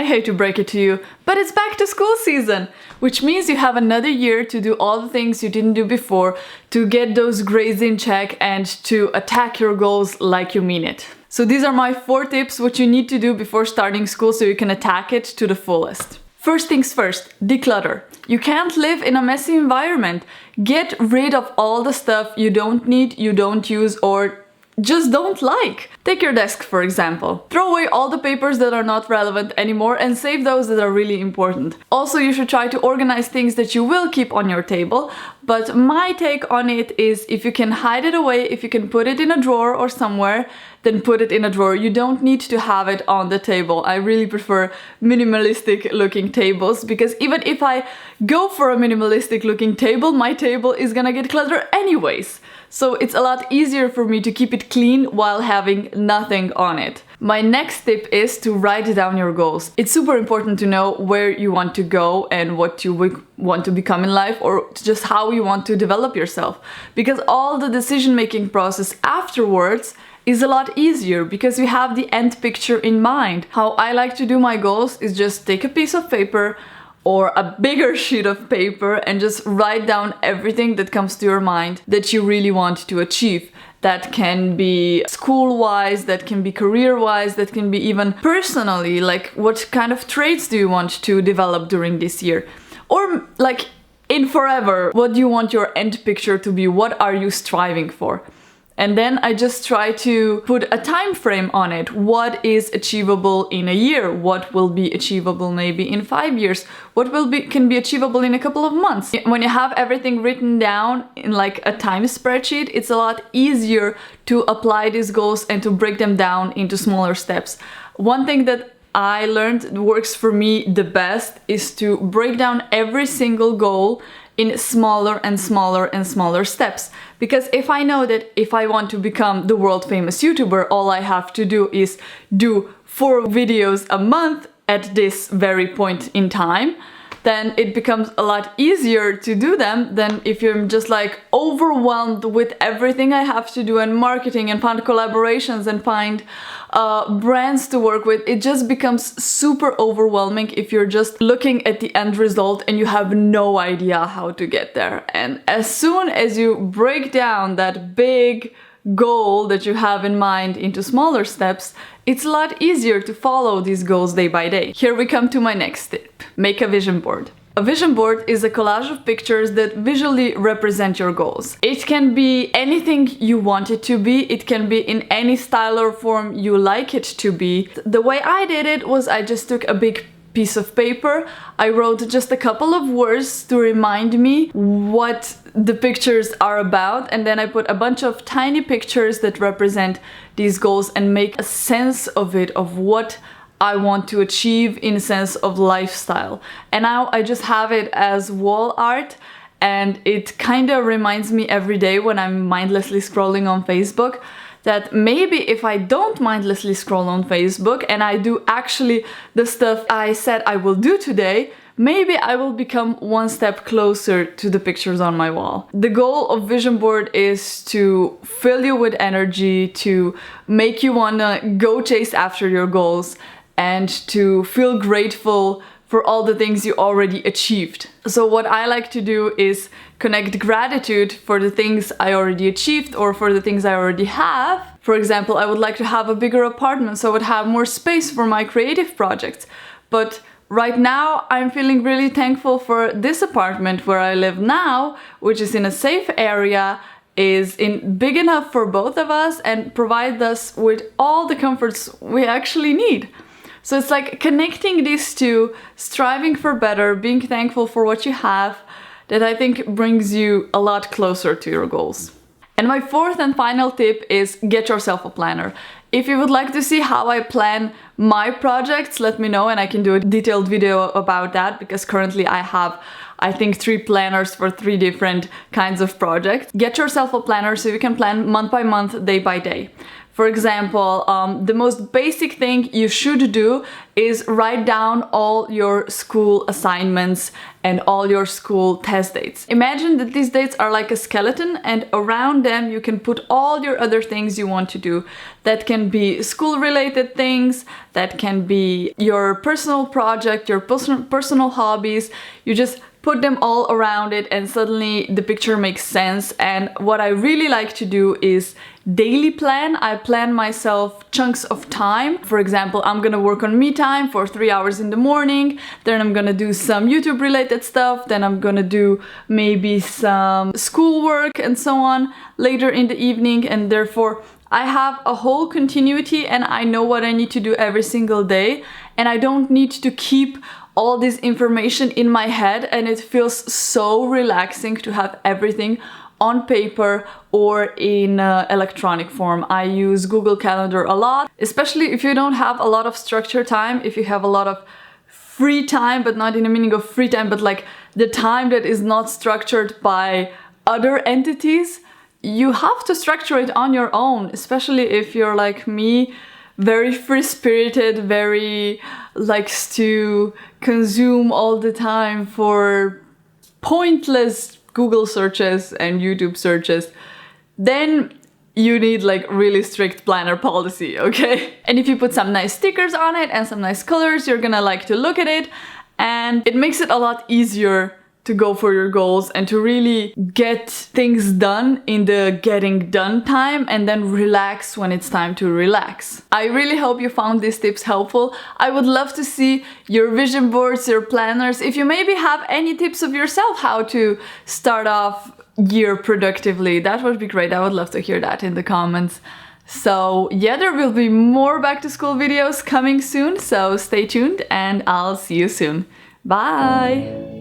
hate to break it to you, but it's back to school season, which means you have another year to do all the things you didn't do before, to get those grades in check and to attack your goals like you mean it. So these are my 4 tips what you need to do before starting school so you can attack it to the fullest. First things first, declutter. You can't live in a messy environment. Get rid of all the stuff you don't need, you don't use, or just don't like. Take your desk, for example. Throw away all the papers that are not relevant anymore and save those that are really important. Also, you should try to organize things that you will keep on your table, but my take on it is if you can hide it away, if you can put it in a drawer or somewhere, then put it in a drawer. You don't need to have it on the table. I really prefer minimalistic looking tables because even if I go for a minimalistic looking table, my table is gonna get cluttered anyways. So it's a lot easier for me to keep it clean while having nothing on it. My next tip is to write down your goals. It's super important to know where you want to go and what you want to become in life, or just how you want to develop yourself. Because all the decision-making process afterwards is a lot easier because you have the end picture in mind. How I like to do my goals is just take a piece of paper or a bigger sheet of paper and just write down everything that comes to your mind that you really want to achieve. That can be school-wise, that can be career-wise, that can be even personally, like what kind of traits do you want to develop during this year? Or like in forever, what do you want your end picture to be? What are you striving for? And then I just try to put a time frame on it. What is achievable in a year? What will be achievable maybe in 5 years? What can be achievable in a couple of months? When you have everything written down in like a time spreadsheet, it's a lot easier to apply these goals and to break them down into smaller steps. One thing that I learned works for me the best is to break down every single goal in smaller and smaller and smaller steps. Because if I know that if I want to become the world famous YouTuber, all I have to do is do 4 videos a month at this very point in time, then it becomes a lot easier to do them than if you're just like overwhelmed with everything I have to do and marketing and find collaborations and find brands to work with. It just becomes super overwhelming if you're just looking at the end result and you have no idea how to get there. And as soon as you break down that big goal that you have in mind into smaller steps, it's a lot easier to follow these goals day by day. Here we come to my next tip. Make a vision board. A vision board is a collage of pictures that visually represent your goals. It can be anything you want it to be. It can be in any style or form you like it to be. The way I did it was I just took a big piece of paper. I wrote just a couple of words to remind me what the pictures are about, and then I put a bunch of tiny pictures that represent these goals and make a sense of it, of what I want to achieve in a sense of lifestyle. And now I just have it as wall art, and it kind of reminds me every day when I'm mindlessly scrolling on Facebook that maybe if I don't mindlessly scroll on Facebook and I do actually the stuff I said I will do today, maybe I will become one step closer to the pictures on my wall. The goal of vision board is to fill you with energy, to make you wanna go chase after your goals, and to feel grateful for all the things you already achieved. So what I like to do is connect gratitude for the things I already achieved or for the things I already have. For example, I would like to have a bigger apartment so I would have more space for my creative projects. But right now I'm feeling really thankful for this apartment where I live now, which is in a safe area, is big enough for both of us and provides us with all the comforts we actually need. So it's like connecting these two, striving for better, being thankful for what you have, that I think brings you a lot closer to your goals. And my 4th and final tip is get yourself a planner. If you would like to see how I plan my projects, let me know and I can do a detailed video about that, because currently I have, I think, 3 planners for 3 different kinds of projects. Get yourself a planner so you can plan month by month, day by day. For example, the most basic thing you should do is write down all your school assignments and all your school test dates. Imagine that these dates are like a skeleton, and around them you can put all your other things you want to do. That can be school-related things, that can be your personal project, your personal hobbies. You just put them all around it and suddenly the picture makes sense. And what I really like to do is daily plan. I plan myself chunks of time. For example, I'm gonna work on me time for 3 hours in the morning, then I'm gonna do some YouTube related stuff, then I'm gonna do maybe some schoolwork and so on later in the evening, and therefore I have a whole continuity and I know what I need to do every single day, and I don't need to keep all this information in my head, and it feels so relaxing to have everything on paper or in electronic form. I use Google Calendar a lot, especially if you don't have a lot of structured time, if you have a lot of free time, but not in the meaning of free time, but like the time that is not structured by other entities. You have to structure it on your own, especially if you're like me, very free-spirited, very likes to consume all the time for pointless Google searches and YouTube searches. Then you need like really strict planner policy, okay? And if you put some nice stickers on it and some nice colors, you're gonna like to look at it, and it makes it a lot easier to go for your goals and to really get things done in the getting done time, and then relax when it's time to relax. I really hope you found these tips helpful. I would love to see your vision boards, your planners. If you maybe have any tips of yourself how to start off year productively, that would be great. I would love to hear that in the comments. So yeah, there will be more back to school videos coming soon, so stay tuned and I'll see you soon. Bye!